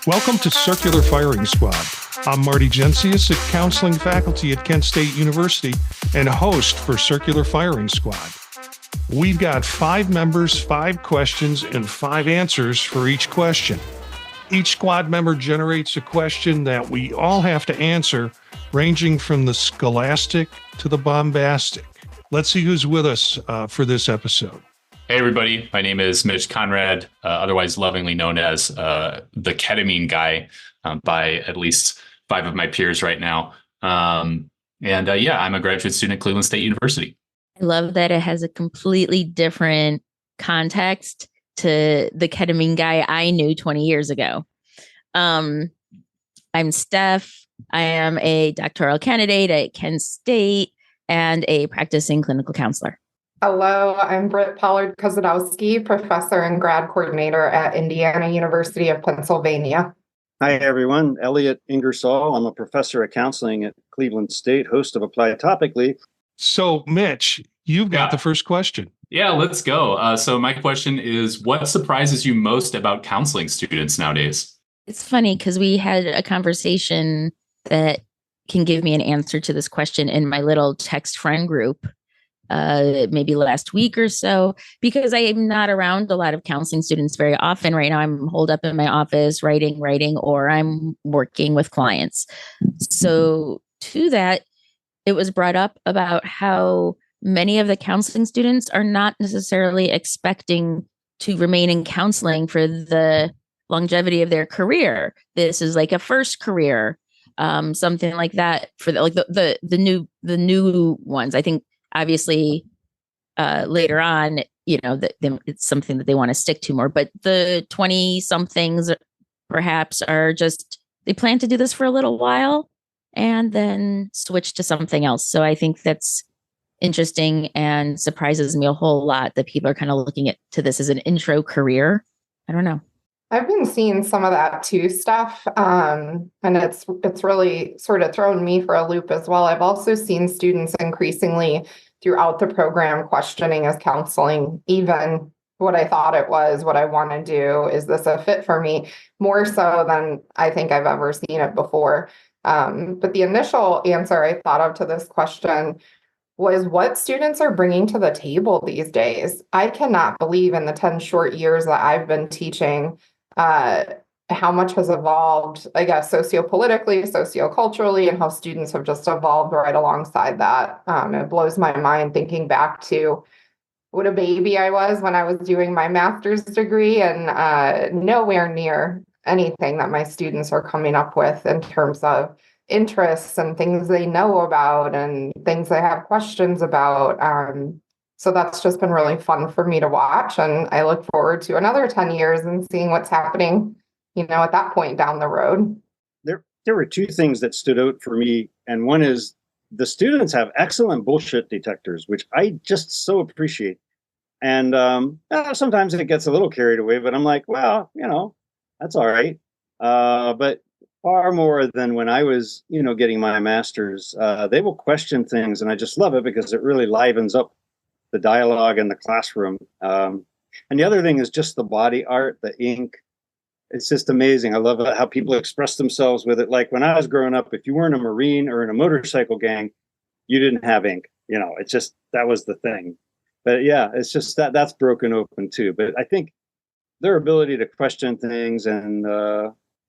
Welcome to Circular Firing Squad. I'm Marty Gensius, a counseling faculty at Kent State University and host for Circular Firing Squad. We've got 5 members, 5 questions, and 5 answers for each question. Each squad member generates a question that we all have to answer, ranging from the scholastic to the bombastic. Let's see who's with us for this episode. Hey, everybody. My name is Mitch Conrad, otherwise lovingly known as the ketamine guy by at least 5 of my peers right now. I'm a graduate student at Cleveland State University. I love that it has a completely different context to the ketamine guy I knew 20 years ago. I'm Steph. I am a doctoral candidate at Kent State and a practicing clinical counselor. Hello, I'm Britt Pollard-Kozadowski, professor and grad coordinator at Indiana University of Pennsylvania. Hi, everyone. Elliot Ingersoll. I'm a professor of counseling at Cleveland State, host of Applied Topically. So, Mitch, you've got the first question. Yeah, let's go. So my question is, what surprises you most about counseling students nowadays? It's funny because we had a conversation that can give me an answer to this question in my little text friend group. Maybe last week or so, because I am not around a lot of counseling students very often. Right now, I'm holed up in my office writing, or I'm working with clients. So to that, it was brought up about how many of the counseling students are not necessarily expecting to remain in counseling for the longevity of their career. This is like a first career, something like that for the new ones. I think obviously later on, it's something that they want to stick to more, but the 20 somethings perhaps are just, they plan to do this for a little while and then switch to something else. So I think that's interesting and surprises me a whole lot that people are kind of looking to this as an intro career. I don't know. I've been seeing some of that too, Steph, and it's really sort of thrown me for a loop as well. I've also seen students increasingly throughout the program questioning as counseling, even what I thought it was, what I want to do, is this a fit for me, more so than I think I've ever seen it before. But the initial answer I thought of to this question was what students are bringing to the table these days. I cannot believe in the 10 short years that I've been teaching how much has evolved, I guess, sociopolitically, socioculturally, and how students have just evolved right alongside that. It blows my mind thinking back to what a baby I was when I was doing my master's degree, and nowhere near anything that my students are coming up with in terms of interests and things they know about and things they have questions about. So that's just been really fun for me to watch. And I look forward to another 10 years and seeing what's happening, at that point down the road. There were 2 things that stood out for me. And one is the students have excellent bullshit detectors, which I just so appreciate. And sometimes it gets a little carried away, but I'm like, well, that's all right. But far more than when I was, getting my master's, they will question things. And I just love it because it really livens up the dialogue in the classroom. And the other thing is just the body art, the ink. It's just amazing. I love how people express themselves with it. Like when I was growing up, if you weren't a Marine or in a motorcycle gang, you didn't have ink. It's just, that was the thing. But yeah, it's just that's broken open too. But I think their ability to question things and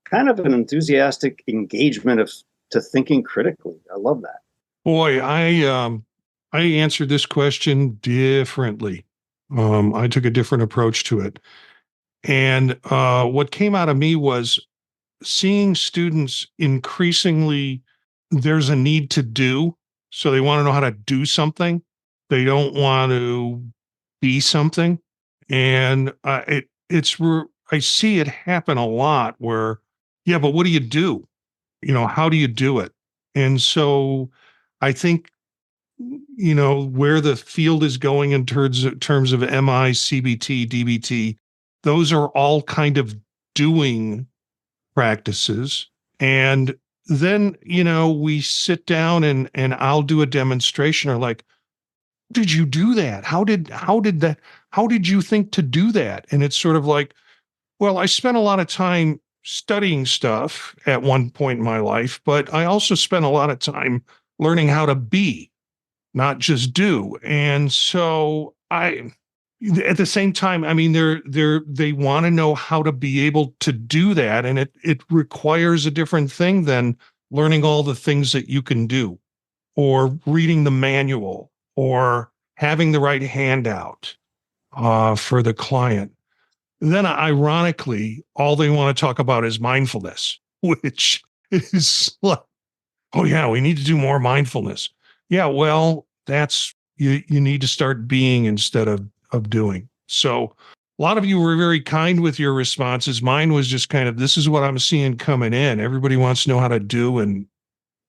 kind of an enthusiastic engagement to thinking critically. I love that. Boy, I answered this question differently. I took a different approach to it. And what came out of me was seeing students increasingly, there's a need to do. So they want to know how to do something. They don't want to be something. And I see it happen a lot where, yeah, but what do you do? How do you do it? And so I think, where the field is going in terms of MI, CBT, DBT, those are all kind of doing practices. And then, we sit down and I'll do a demonstration or like, did you do that? How did you think to do that? And it's sort of like, well, I spent a lot of time studying stuff at one point in my life, but I also spent a lot of time learning how to be, not just do. And so at the same time, I mean, they want to know how to be able to do that. And it requires a different thing than learning all the things that you can do or reading the manual or having the right handout for the client. Then ironically, all they want to talk about is mindfulness, which is like, oh yeah, we need to do more mindfulness. Yeah, well, that's you need to start being instead of doing. So a lot of you were very kind with your responses. Mine was just kind of, this is what I'm seeing coming in. Everybody wants to know how to do, and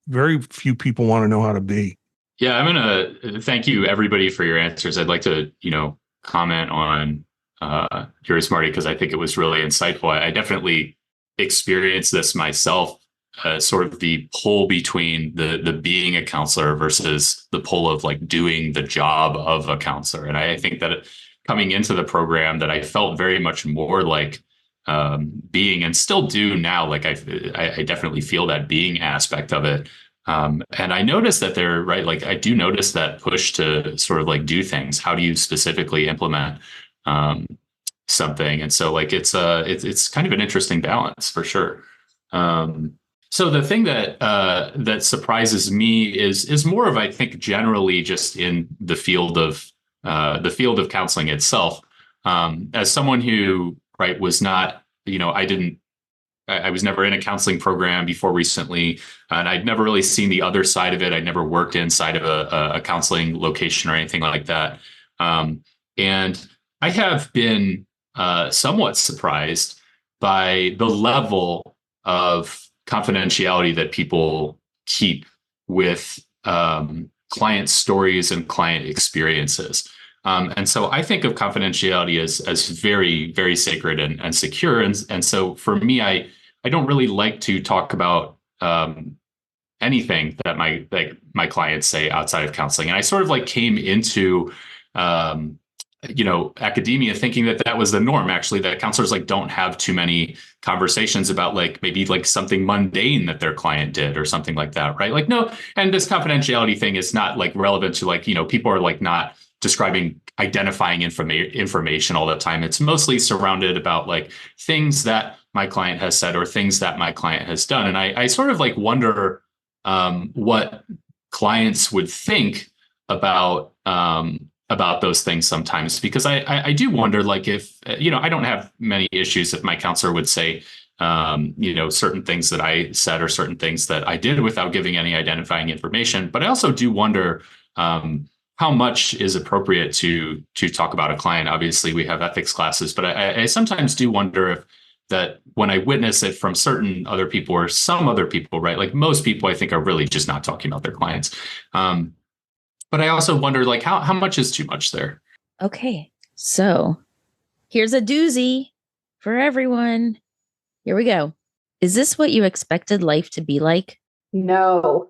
very few people want to know how to be. Yeah, I'm gonna thank you everybody for your answers. I'd like to, comment on yours, Marty, because I think it was really insightful. I definitely experienced this myself, sort of the pull between the being a counselor versus the pull of like doing the job of a counselor. And I think that coming into the program, that I felt very much more like being, and still do now. Like I definitely feel that being aspect of it. And I noticed that they're right. Like I do notice that push to sort of like do things. How do you specifically implement something? And so like it's kind of an interesting balance for sure. So the thing that surprises me is more of, I think, generally just in the field of counseling itself. As someone who was not, I was never in a counseling program before recently, and I'd never really seen the other side of it. I'd never worked inside of a counseling location or anything like that. And I have been somewhat surprised by the level of confidentiality that people keep with client stories and client experiences. And so I think of confidentiality as very, very sacred and secure. And so for me, I don't really like to talk about anything that my clients say outside of counseling. And I sort of like came into academia thinking that was the norm, actually, that counselors like don't have too many conversations about like maybe like something mundane that their client did or something like that, right? Like, no, and this confidentiality thing is not like relevant to like, people are like not identifying information all the time. It's mostly surrounded about like things that my client has said or things that my client has done. And I sort of like wonder what clients would think about those things sometimes, because I do wonder, like, if, I don't have many issues if my counselor would say, certain things that I said or certain things that I did without giving any identifying information. But I also do wonder how much is appropriate to talk about a client. Obviously, we have ethics classes, but I sometimes do wonder if that when I witness it from certain other people or some other people, right? Like most people, I think, are really just not talking about their clients. But I also wonder, like, how much is too much there? Okay, so here's a doozy for everyone. Here we go. Is this what you expected life to be like? No.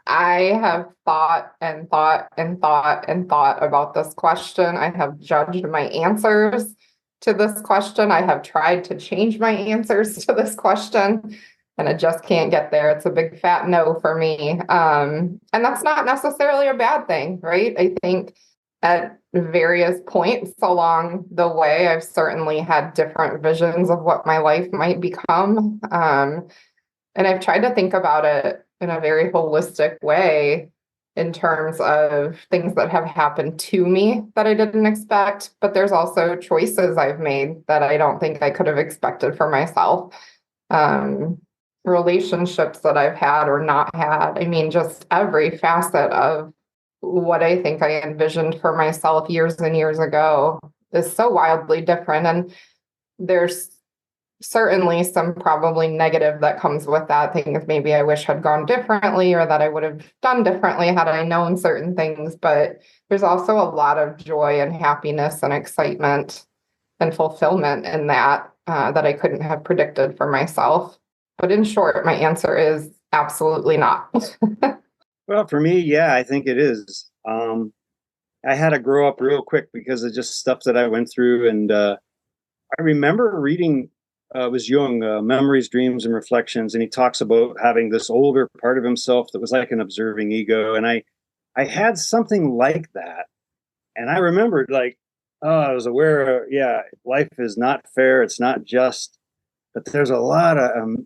I have thought and thought and thought and thought about this question. I have judged my answers to this question. I have tried to change my answers to this question, and I just can't get there. It's a big fat no for me. And that's not necessarily a bad thing, right? I think at various points along the way, I've certainly had different visions of what my life might become. And I've tried to think about it in a very holistic way in terms of things that have happened to me that I didn't expect, but there's also choices I've made that I don't think I could have expected for myself. Relationships that I've had or not had. I mean, just every facet of what I think I envisioned for myself years and years ago is so wildly different. And there's certainly some probably negative that comes with that. Things maybe I wish had gone differently or that I would have done differently had I known certain things. But there's also a lot of joy and happiness and excitement and fulfillment in that. that I couldn't have predicted for myself. But in short, my answer is absolutely not. Well, for me, yeah, I think it is. I had to grow up real quick because of just stuff that I went through. And I remember reading, it was Jung, Memories, Dreams, and Reflections. And he talks about having this older part of himself that was like an observing ego. And I had something like that. And I remembered, like, oh, I was aware, yeah, life is not fair. It's not just, but there's a lot of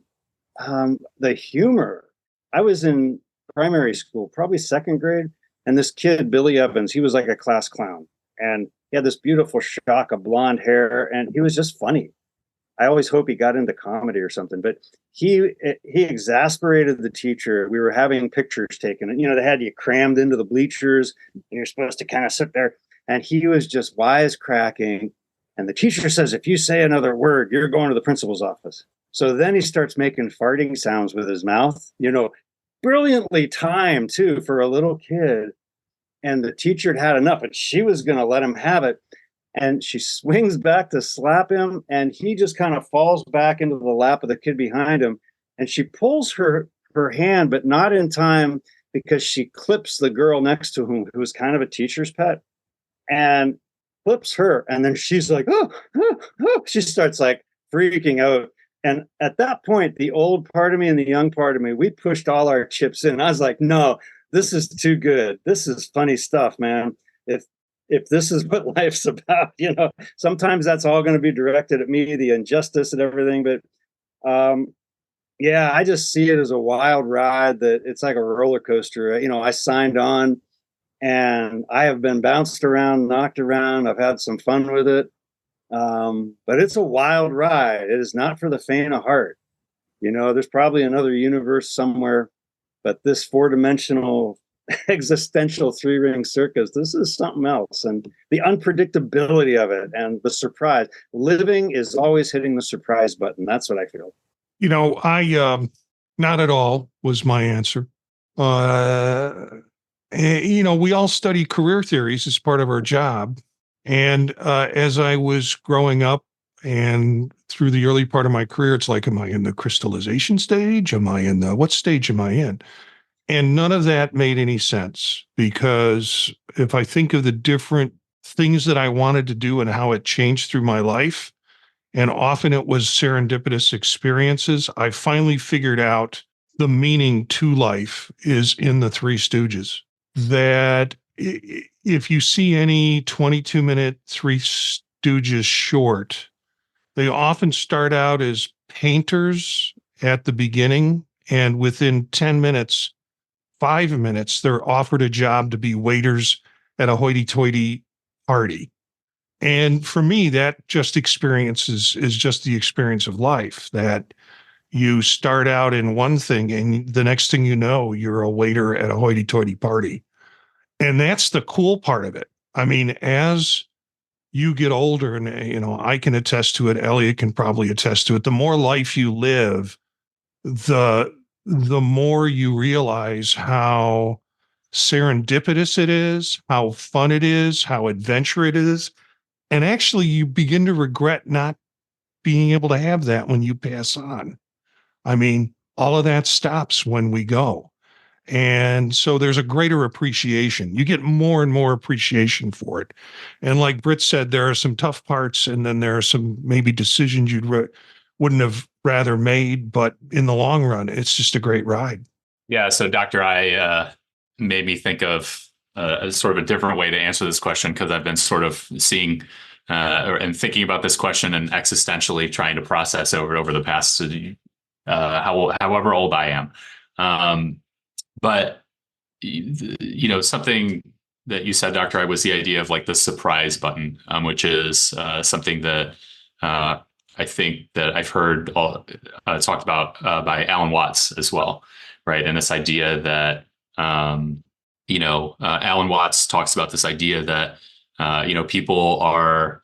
the humor. I was in primary school, probably second grade, and this kid, Billy Evans, he was like a class clown, and he had this beautiful shock of blonde hair, and he was just funny. I always hope he got into comedy or something, but he exasperated the teacher. We were having pictures taken, and they had you crammed into the bleachers, and you're supposed to kind of sit there, and he was just wisecracking. And the teacher says, if you say another word, you're going to the principal's office. So then he starts making farting sounds with his mouth, brilliantly timed too for a little kid. And the teacher had enough, but she was going to let him have it. And she swings back to slap him, and he just kind of falls back into the lap of the kid behind him. And she pulls her hand, but not in time, because she clips the girl next to him, who was kind of a teacher's pet, and clips her. And then she's like, oh, she starts like freaking out. And at that point, the old part of me and the young part of me, we pushed all our chips in. I was like, no, this is too good. This is funny stuff, man. If this is what life's about, sometimes that's all going to be directed at me, the injustice and everything. But yeah, I just see it as a wild ride, that it's like a roller coaster. I signed on, and I have been bounced around, knocked around. I've had some fun with it. But it's a wild ride. It is not for the faint of heart. There's probably another universe somewhere, but this 4-dimensional existential 3-ring circus, this is something else. And the unpredictability of it and the surprise. Living is always hitting the surprise button. That's what I feel. I not at all was my answer. We all study career theories as part of our job. And as I was growing up and through the early part of my career, it's like, am I in the crystallization stage? What stage am I in? And none of that made any sense, because if I think of the different things that I wanted to do and how it changed through my life, and often it was serendipitous experiences, I finally figured out the meaning to life is in the Three Stooges. That if you see any 22-minute Three Stooges short, they often start out as painters at the beginning, and within 10 minutes, 5 minutes, they're offered a job to be waiters at a hoity-toity party. And for me, that just is just the experience of life, that you start out in one thing and the next thing you know, you're a waiter at a hoity-toity party. And that's the cool part of it. I mean, as you get older, and I can attest to it, Elliot can probably attest to it, the more life you live, the more you realize how serendipitous it is, how fun it is, how adventure it is. And actually, you begin to regret not being able to have that when you pass on. I mean, all of that stops when we go. And so there's a greater appreciation. You get more and more appreciation for it. And like Britt said, there are some tough parts, and then there are some maybe decisions wouldn't have rather made, but in the long run, it's just a great ride. Yeah. So Dr. I made me think of a sort of a different way to answer this question, because I've been sort of seeing and thinking about this question and existentially trying to process over the past however old I am. But something that you said, Dr. I, was the idea of like the surprise button, which is something that I think that I've heard talked about by Alan Watts as well, right? And this idea that Alan Watts talks about this idea that people are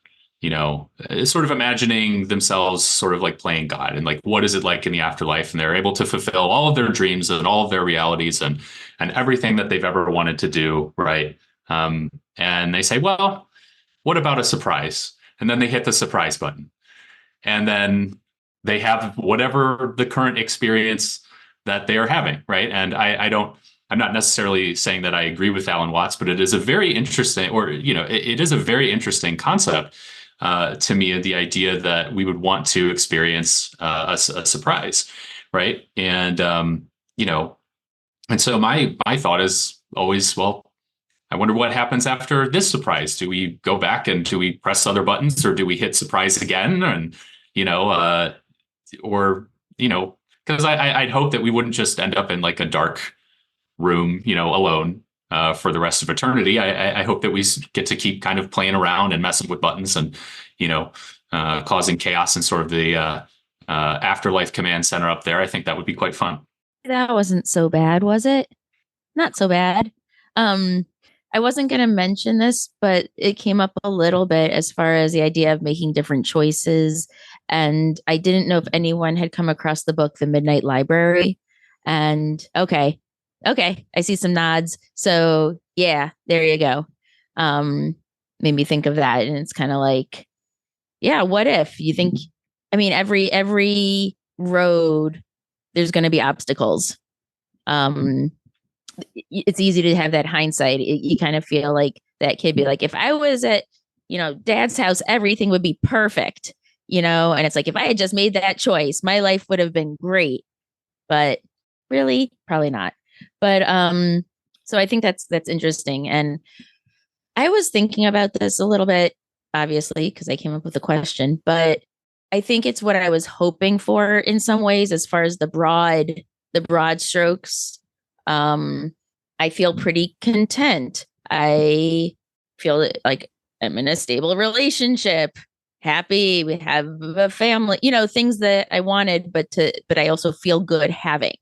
sort of imagining themselves sort of like playing God, and like, what is it like in the afterlife? And they're able to fulfill all of their dreams and all of their realities and everything that they've ever wanted to do, right? And they say, well, what about a surprise? And then they hit the surprise button. and then they have whatever the current experience that they are having, right? And I'm not necessarily saying that I agree with Alan Watts, but it is a very interesting, or it is a very interesting concept to me. The idea that we would want to experience a surprise, right? And and so my thought is always, well, I wonder what happens after this surprise. Do we go back and do we press other buttons, or do we hit surprise again? And or because I'd hope that we wouldn't just end up in like a dark room, alone for the rest of eternity. I hope that we get to keep kind of playing around and messing with buttons and causing chaos in sort of the afterlife command center up there. I think that would be quite fun. That wasn't so bad, was it? Not so bad. I wasn't going to mention this, but it came up a little bit as far as the idea of making different choices. And I didn't know if anyone had come across the book, The Midnight Library. And okay, I see some nods. So yeah, there you go. Made me think of that. And it's kind of like, yeah, what if you think, I mean, every road, there's going to be obstacles. It's easy to have that hindsight. You kind of feel like that kid be like, if I was at, dad's house, everything would be perfect, and it's like, if I had just made that choice, my life would have been great, but really probably not. But, so I think that's interesting. And I was thinking about this a little bit, obviously, because I came up with the question, but I think it's what I was hoping for in some ways, as far as the broad strokes. I feel pretty content. I feel like I'm in a stable relationship, happy. We have a family, things that I wanted, but I also feel good having.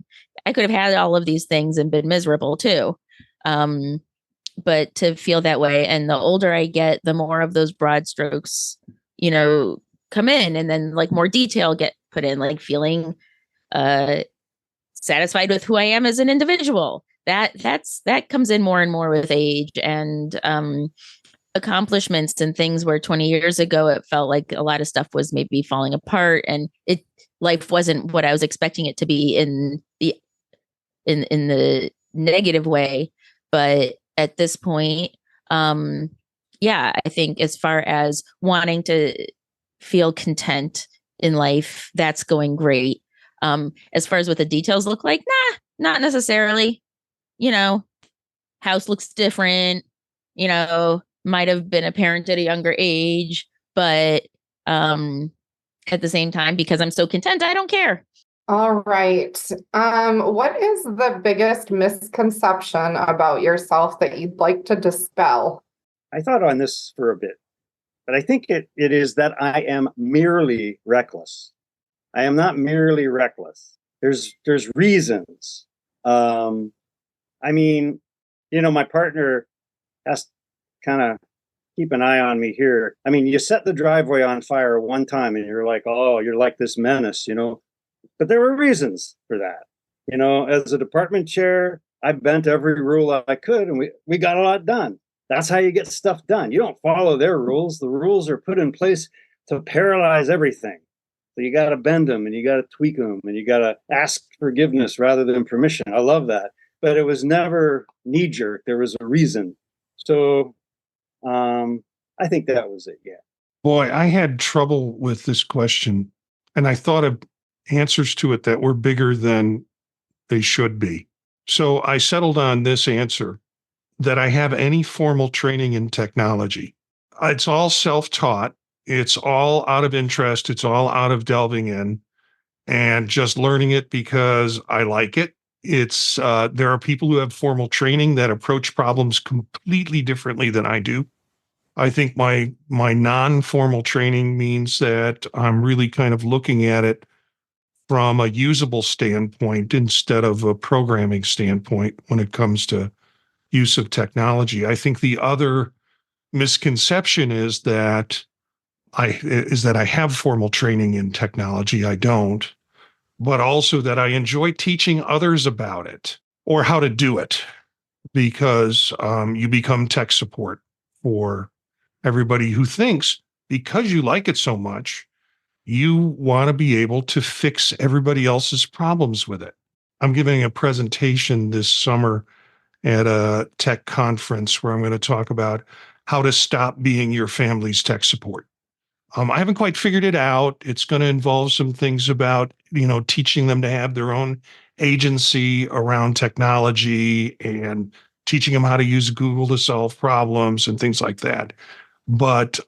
I could have had all of these things and been miserable too. But to feel that way, and the older I get, the more of those broad strokes, come in, and then like more detail get put in, like feeling satisfied with who I am as an individual. That comes in more and more with age, and accomplishments and things where 20 years ago it felt like a lot of stuff was maybe falling apart, and life wasn't what I was expecting it to be in the negative way. But at this point, yeah, I think as far as wanting to feel content in life, that's going great. As far as what the details look like, not necessarily. House looks different, might have been a parent at a younger age, but at the same time, because I'm so content, I don't care. All right. What is the biggest misconception about yourself that you'd like to dispel? I thought on this for a bit, but I think it is that I am merely reckless. I am not merely reckless. There's reasons. I mean, my partner has to kind of keep an eye on me here. I mean, you set the driveway on fire one time and you're like, oh, you're like this menace, but there were reasons for that. As a department chair, I bent every rule I could, and we got a lot done. That's how you get stuff done. You don't follow their rules. The rules are put in place to paralyze everything. So you got to bend them, and you got to tweak them, and you got to ask forgiveness rather than permission. I love that. But it was never knee jerk. There was a reason. So I think that was it. Yeah. Boy, I had trouble with this question, and I thought of answers to it that were bigger than they should be. So I settled on this answer, that I have any formal training in technology. It's all self-taught. It's all out of interest. It's all out of delving in and just learning it because I like it. It's there are people who have formal training that approach problems completely differently than I do. I think my non-formal training means that I'm really kind of looking at it from a usable standpoint instead of a programming standpoint when it comes to use of technology. I think the other misconception is that I have formal training in technology. I don't, but also that I enjoy teaching others about it or how to do it, because you become tech support for everybody who thinks, because you like it so much, You want to be able to fix everybody else's problems with it. I'm giving a presentation this summer at a tech conference where I'm going to talk about how to stop being your family's tech support. I haven't quite figured it out. It's going to involve some things about, teaching them to have their own agency around technology and teaching them how to use Google to solve problems and things like that. But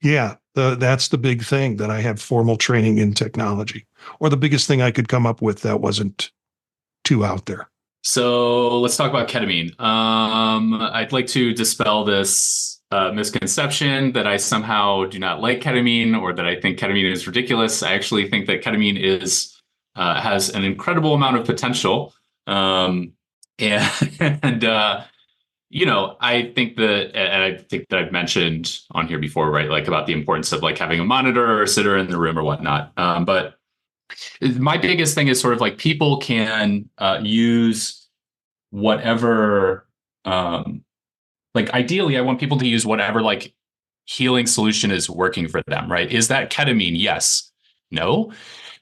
yeah, that's the big thing, that I have formal training in technology, or the biggest thing I could come up with that wasn't too out there. So let's talk about ketamine. I'd like to dispel this misconception that I somehow do not like ketamine or that I think ketamine is ridiculous. I actually think that ketamine has an incredible amount of potential. And I think that I've mentioned on here before, right? Like about the importance of like having a monitor or a sitter in the room or whatnot. But my biggest thing is sort of like people can use whatever, like ideally, I want people to use whatever like healing solution is working for them, right? Is that ketamine? Yes. No.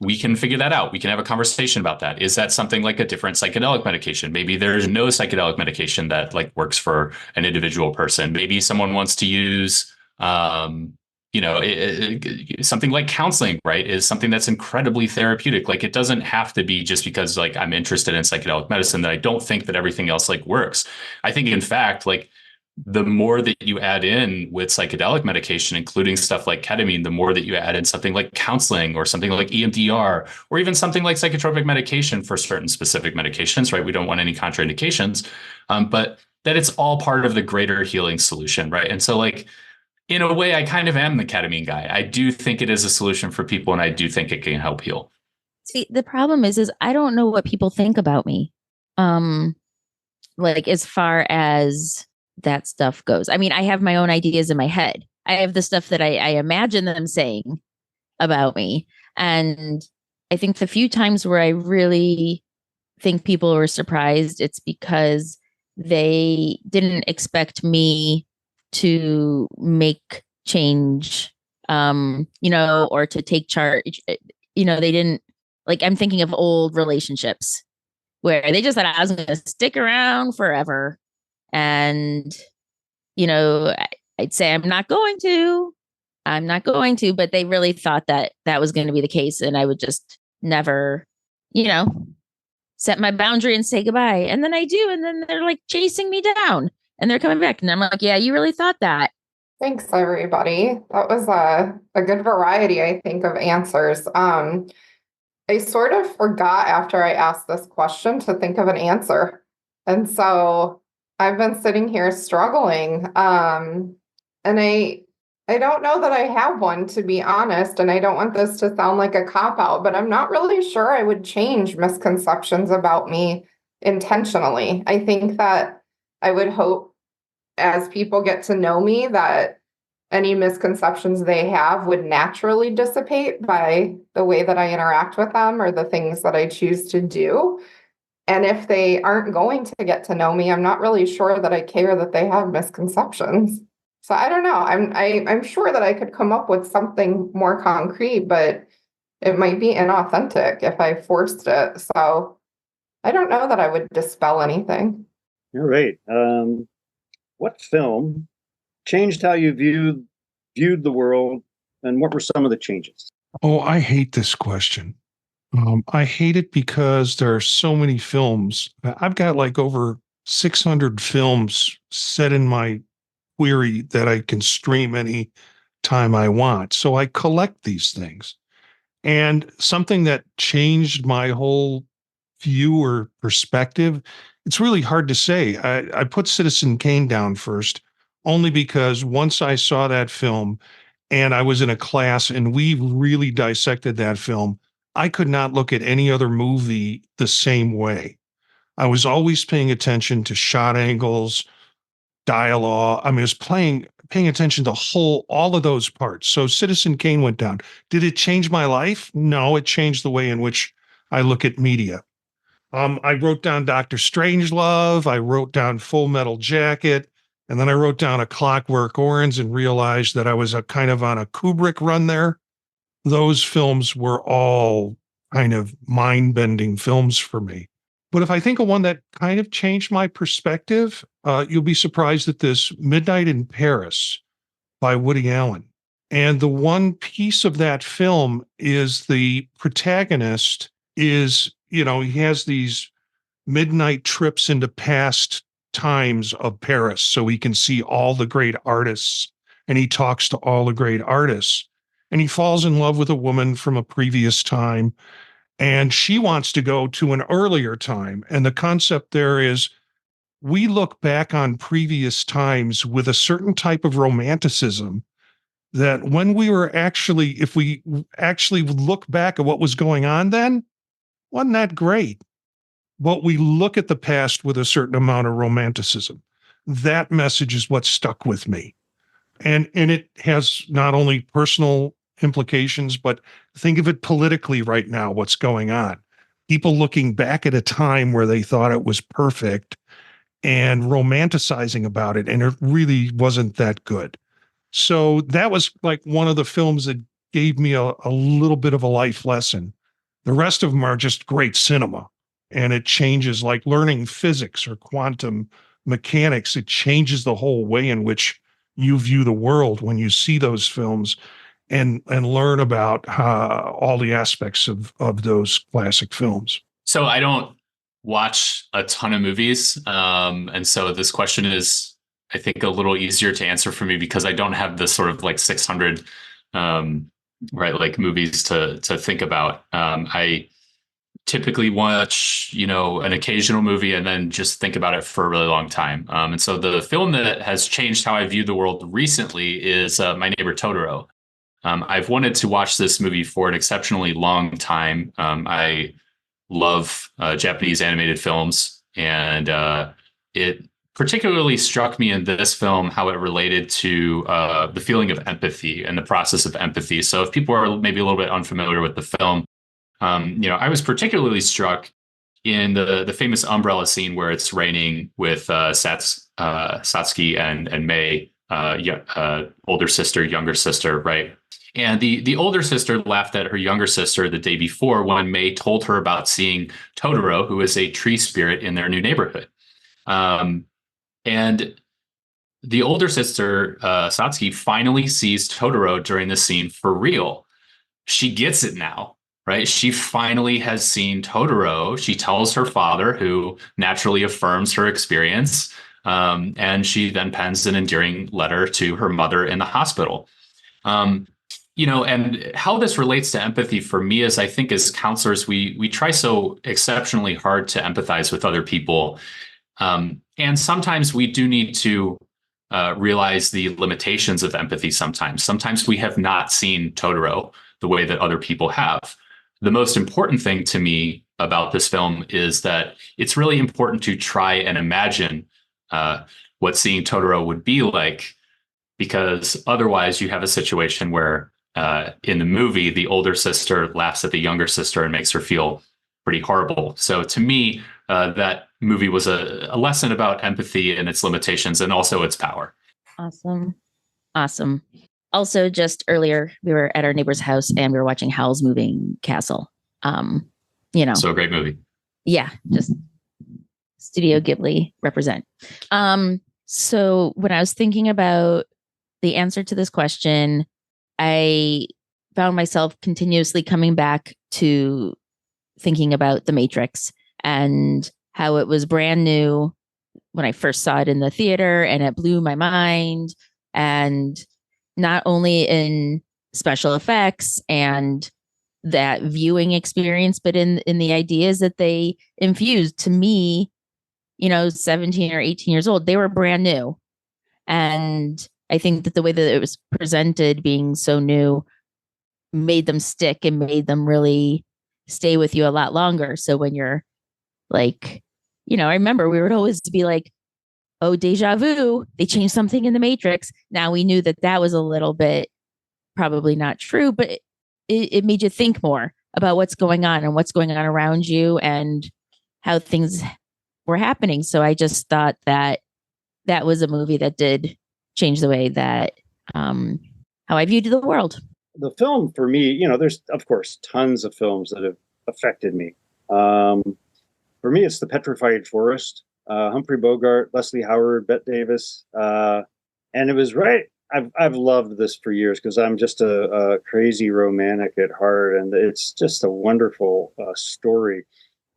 We can figure that out. We can have a conversation about that. Is that something like a different psychedelic medication? Maybe there's no psychedelic medication that like works for an individual person. Maybe someone wants to use, something like counseling, right? Is something that's incredibly therapeutic. Like it doesn't have to be just because like I'm interested in psychedelic medicine that I don't think that everything else like works. I think in fact, like the more that you add in with psychedelic medication, including stuff like ketamine, the more that you add in something like counseling or something like EMDR, or even something like psychotropic medication for certain specific medications, right? We don't want any contraindications, but that it's all part of the greater healing solution, right? And so like, in a way, I kind of am the ketamine guy. I do think it is a solution for people, and I do think it can help heal. See, the problem is I don't know what people think about me. Like as far as that stuff goes. I mean, I have my own ideas in my head. I have the stuff that I imagine them saying about me. And I think the few times where I really think people were surprised, it's because they didn't expect me to make change, or to take charge. They didn't, like, I'm thinking of old relationships where they just thought I was going to stick around forever. And, I'd say I'm not going to, but they really thought that that was going to be the case. And I would just never, set my boundary and say goodbye. And then I do. And then they're like chasing me down and they're coming back. And I'm like, yeah, you really thought that. Thanks, everybody. That was a good variety, I think, of answers. I sort of forgot after I asked this question to think of an answer. And so I've been sitting here struggling. And I don't know that I have one, to be honest, and I don't want this to sound like a cop-out, but I'm not really sure I would change misconceptions about me intentionally. I think that I would hope as people get to know me that any misconceptions they have would naturally dissipate by the way that I interact with them or the things that I choose to do. And if they aren't going to get to know me, I'm not really sure that I care that they have misconceptions. So I don't know. I'm sure that I could come up with something more concrete, but it might be inauthentic if I forced it. So I don't know that I would dispel anything. All right. What film changed how you viewed the world, and what were some of the changes? Oh, I hate this question. I hate it because there are so many films. I've got like over 600 films set in my query that I can stream any time I want. So I collect these things. And something that changed my whole view or perspective, it's really hard to say. I put Citizen Kane down first, only because once I saw that film and I was in a class and we really dissected that film, I could not look at any other movie the same way. I was always paying attention to shot angles, dialogue. I mean, I was paying attention to all of those parts. So Citizen Kane went down. Did it change my life? No, it changed the way in which I look at media. I wrote down Dr. Strangelove. I wrote down Full Metal Jacket. And then I wrote down A Clockwork Orange and realized that I was kind of on a Kubrick run there. those films were all kind of mind-bending films for me. But if I think of one that kind of changed my perspective, you'll be surprised at this: Midnight in Paris by Woody Allen. And the one piece of that film is the protagonist is, he has these midnight trips into past times of Paris so he can see all the great artists, and he talks to all the great artists, and he falls in love with a woman from a previous time, and she wants to go to an earlier time. And the concept there is, we look back on previous times with a certain type of romanticism that when we were actually, if we actually look back at what was going on then, wasn't that great? But we look at the past with a certain amount of romanticism. That message is what stuck with me. And it has not only personal implications, but think of it politically right now, what's going on. People looking back at a time where they thought it was perfect and romanticizing about it, and it really wasn't that good. So that was like one of the films that gave me a little bit of a life lesson. The rest of them are just great cinema, and it changes, like learning physics or quantum mechanics. It changes the whole way in which you view the world when you see those films and learn about all the aspects of those classic films. So I don't watch a ton of movies. And so this question is, I think, a little easier to answer for me because I don't have the sort of like 600, right, like movies to think about. I typically watch, an occasional movie and then just think about it for a really long time. And so the film that has changed how I view the world recently is My Neighbor Totoro. I've wanted to watch this movie for an exceptionally long time. I love Japanese animated films, and it particularly struck me in this film how it related to the feeling of empathy and the process of empathy. So if people are maybe a little bit unfamiliar with the film, I was particularly struck in the famous umbrella scene where it's raining with Satsuki and Mei, older sister, younger sister, right? And the older sister laughed at her younger sister the day before when Mei told her about seeing Totoro, who is a tree spirit in their new neighborhood. And the older sister, Satsuki, finally sees Totoro during the scene for real. She gets it now, right? She finally has seen Totoro. She tells her father, who naturally affirms her experience. And she then pens an endearing letter to her mother in the hospital. And how this relates to empathy for me is, I think as counselors, we try so exceptionally hard to empathize with other people. And sometimes we do need to realize the limitations of empathy sometimes. Sometimes we have not seen Totoro the way that other people have. The most important thing to me about this film is that it's really important to try and imagine what seeing Totoro would be like, because otherwise you have a situation where in the movie, the older sister laughs at the younger sister and makes her feel pretty horrible. So to me, that movie was a lesson about empathy and its limitations and also its power. Awesome. Also, just earlier, we were at our neighbor's house and we were watching Howl's Moving Castle. So a great movie. Yeah, just Studio Ghibli represent. So when I was thinking about the answer to this question, I found myself continuously coming back to thinking about The Matrix and how it was brand new when I first saw it in the theater, and it blew my mind. And not only in special effects and that viewing experience, but in the ideas that they infused. To me, 17 or 18 years old, they were brand new. And I think that the way that it was presented, being so new, made them stick and made them really stay with you a lot longer. So when you're like, I remember we would always be like, oh, deja vu, they changed something in the Matrix. Now we knew that was a little bit probably not true, but it made you think more about what's going on and what's going on around you and how things were happening. So I just thought that was a movie that did change the way that how I viewed the world. the film for me, there's of course tons of films that have affected me. For me, it's The Petrified Forest, Humphrey Bogart, Leslie Howard, Bette Davis, and it was right. I've loved this for years because I'm just a crazy romantic at heart, and it's just a wonderful story.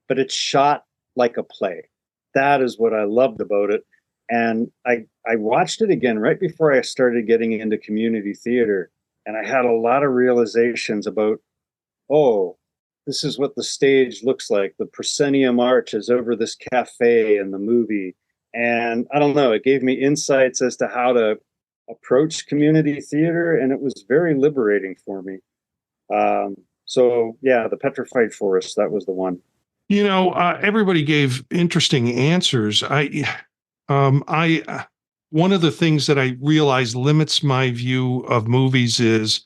But it's shot like a play. That is what I loved about it. And I watched it again right before I started getting into community theater, and I had a lot of realizations about, oh, this is what the stage looks like. The proscenium arch is over this cafe in the movie. And I don't know, it gave me insights as to how to approach community theater, and it was very liberating for me. So yeah, The Petrified Forest, that was the one. Everybody gave interesting answers. One of the things that I realize limits my view of movies is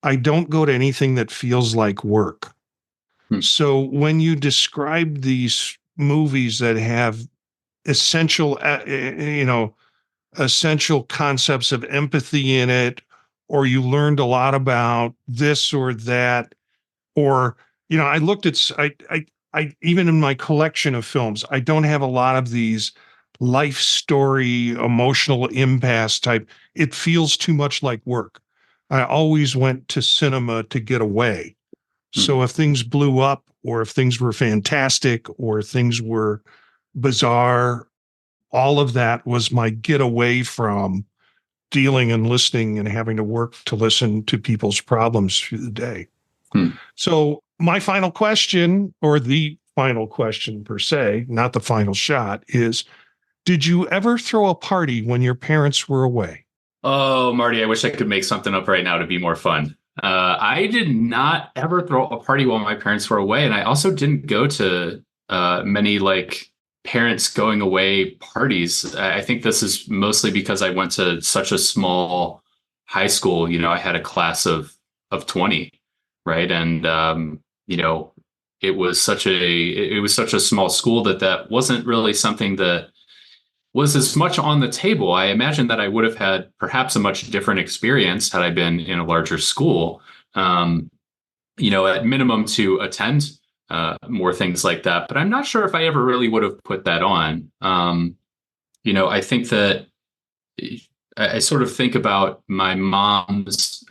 I don't go to anything that feels like work. So when you describe these movies that have essential, essential concepts of empathy in it, or you learned a lot about this or that, or, I looked at, I even in my collection of films, I don't have a lot of these life story, emotional impasse type. It feels too much like work. I always went to cinema to get away. So if things blew up, or if things were fantastic, or things were bizarre, all of that was my getaway from dealing and listening and having to work to listen to people's problems through the day. So my final question, or the final question per se, not the final shot, is, did you ever throw a party when your parents were away? Oh, Marty, I wish I could make something up right now to be more fun. I did not ever throw a party while my parents were away. And I also didn't go to many like parents going away parties. I think this is mostly because I went to such a small high school. I had a class of 20, right? And it was such a small school that wasn't really something that was as much on the table. I imagine that I would have had perhaps a much different experience had I been in a larger school, at minimum to attend more things like that. But I'm not sure if I ever really would have put that on. I think that I sort of think about my mom's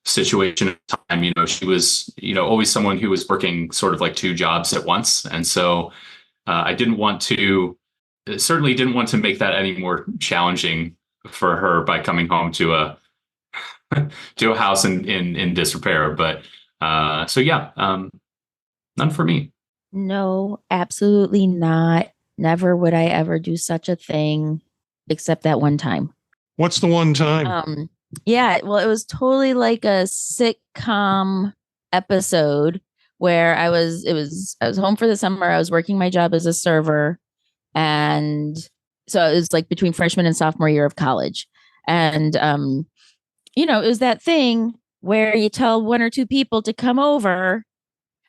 situation at the time. She was, always someone who was working sort of like two jobs at once. And so I certainly didn't want to make that any more challenging for her by coming home to a to a house in disrepair. But so yeah, none for me. No, absolutely not. Never would I ever do such a thing, except that one time. What's the one time? Yeah, well, it was totally like a sitcom episode where I was home for the summer. I was working my job as a server. And so it was like between freshman and sophomore year of college. And, it was that thing where you tell one or two people to come over.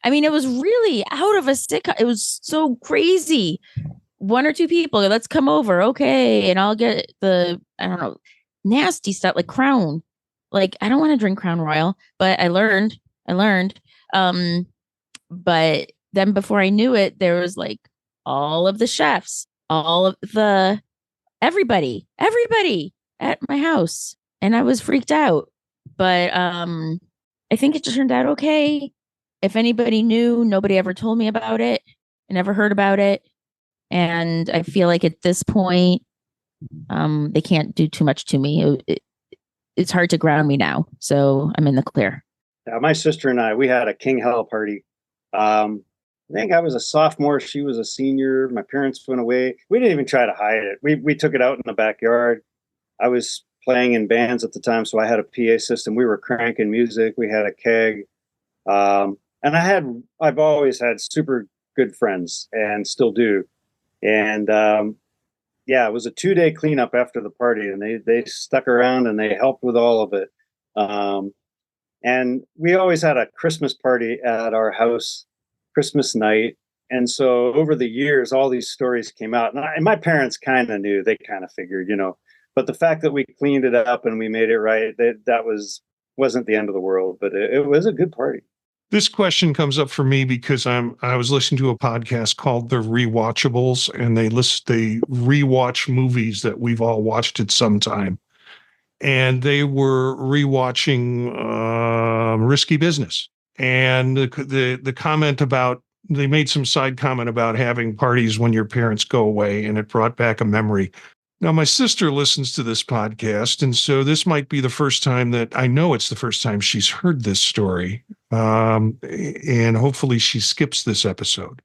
I mean, it was really out of a sitcom. It was so crazy. One or two people, let's come over. Okay. And I'll get I don't know, nasty stuff like Crown. Like, I don't want to drink Crown Royal, but I learned. But then before I knew it, there was like all of the chefs, all of everybody at my house. And I was freaked out. But I think it turned out okay. If anybody knew, nobody ever told me about it. I never heard about it. And I feel like at this point, they can't do too much to me. It's hard to ground me now. So I'm in the clear. Yeah, my sister and I, we had a King Hell party. I think I was a sophomore. She was a senior. My parents went away. We didn't even try to hide it. We took it out in the backyard. I was playing in bands at the time, so I had a PA system. We were cranking music. We had a keg. And I've always had super good friends and still do. And yeah, it was a 2-day cleanup after the party, and they stuck around and they helped with all of it. And we always had a Christmas party at our house, Christmas night. And so over the years, all these stories came out. And my parents kind of knew, they kind of figured, but the fact that we cleaned it up and we made it right, that was wasn't the end of the world, but it was a good party. This question comes up for me because I was listening to a podcast called The Rewatchables, and they rewatch movies that we've all watched at some time. And they were rewatching Risky Business. And the comment about, they made some side comment about having parties when your parents go away, and it brought back a memory. Now, my sister listens to this podcast, and so this might be the first time that I know it's the first time she's heard this story. And hopefully she skips this episode.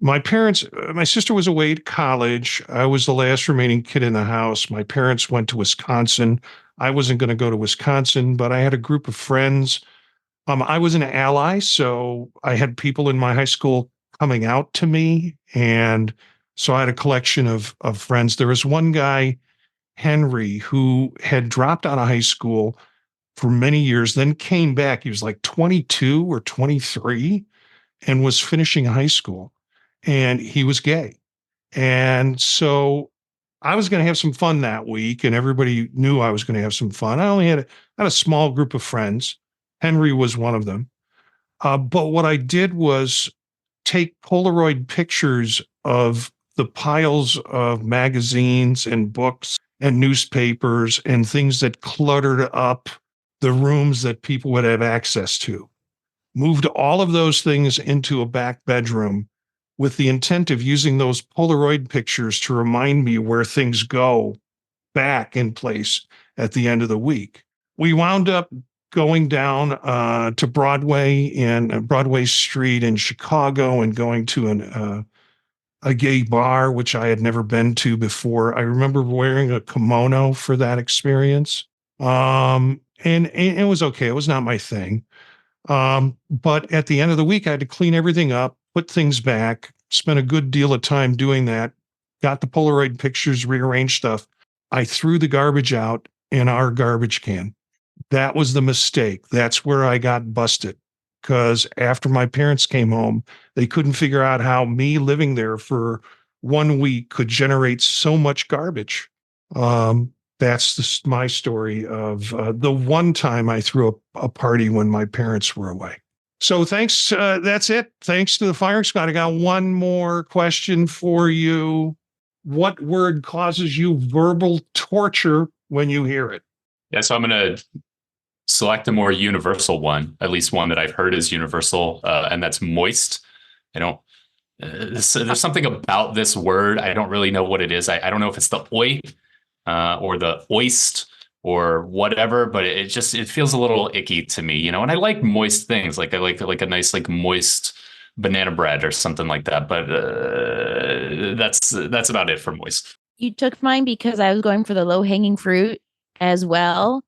My sister was away at college. I was the last remaining kid in the house. My parents went to Wisconsin. I wasn't going to go to Wisconsin, but I had a group of friends. I was an ally, so I had people in my high school coming out to me, and so I had a collection of friends. There was one guy, Henry, who had dropped out of high school for many years, then came back. He was like 22 or 23 and was finishing high school, and he was gay. And so I was going to have some fun that week, and everybody knew I was going to have some fun. I only had a small group of friends. Henry was one of them. But what I did was take Polaroid pictures of the piles of magazines and books and newspapers and things that cluttered up the rooms that people would have access to. Moved all of those things into a back bedroom with the intent of using those Polaroid pictures to remind me where things go back in place at the end of the week. We wound up going down to Broadway and Broadway Street in Chicago and going to a gay bar, which I had never been to before. I remember wearing a kimono for that experience. And it was okay. It was not my thing. But at the end of the week, I had to clean everything up, put things back, spent a good deal of time doing that, got the Polaroid pictures, rearranged stuff. I threw the garbage out in our garbage can. That was the mistake. That's where I got busted. Because after my parents came home, they couldn't figure out how me living there for 1 week could generate so much garbage. That's my story of the one time I threw a party when my parents were away. So thanks. That's it. Thanks to the firing squad. I got one more question for you. What word causes you verbal torture when you hear it? Yeah, so I'm going to select a more universal one, at least one that I've heard is universal, and that's moist. I don't. There's something about this word. I don't really know what it is. I don't know if it's the oi or the oist or whatever, but it feels a little icky to me, And I like moist things, like I like a nice like moist banana bread or something like that. But that's about it for moist. You took mine because I was going for the low hanging fruit as well.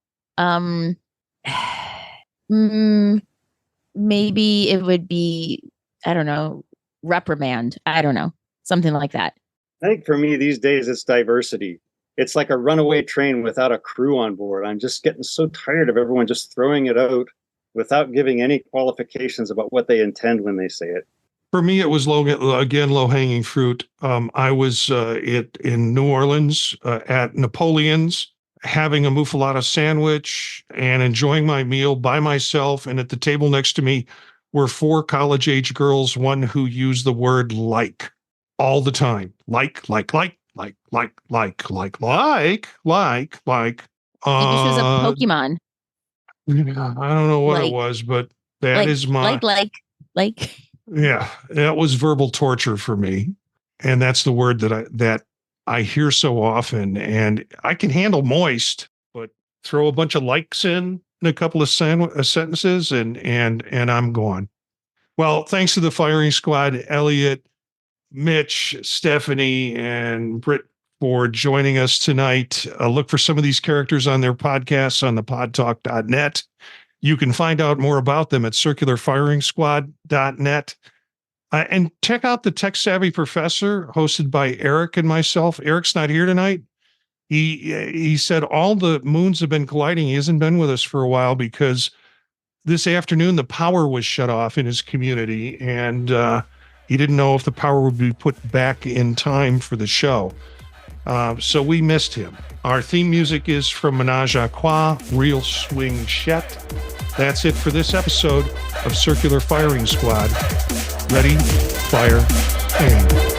Maybe it would be, I don't know, reprimand. I don't know, something like that. I think for me these days it's diversity. It's like a runaway train without a crew on board. I'm just getting so tired of everyone just throwing it out without giving any qualifications about what they intend when they say it. For me, it was low-hanging fruit. I was in New Orleans at Napoleon's, having a muffaletta sandwich and enjoying my meal by myself. And at the table next to me were 4 college-age girls, one who used the word like all the time. Like. Maybe she was a Pokemon. I don't know what it was, but that is my... Like. Yeah, that was verbal torture for me. And that's the word that I hear so often. And I can handle moist, but throw a bunch of likes in a couple of sentences and I'm gone. Well, thanks to the firing squad, Elliot, Mitch, Stephanie, and Britt for joining us tonight. Look for some of these characters on their podcasts on the podtalk.net. You can find out more about them at circularfiringsquad.net. And check out the Tech Savvy Professor, hosted by Eric and myself. Eric's not here tonight. He said all the moons have been colliding. He hasn't been with us for a while because this afternoon the power was shut off in his community, and he didn't know if the power would be put back in time for the show. So we missed him. Our theme music is from Menage a Trois, Real Swing Shet. That's it for this episode of Circular Firing Squad. Ready, fire, aim.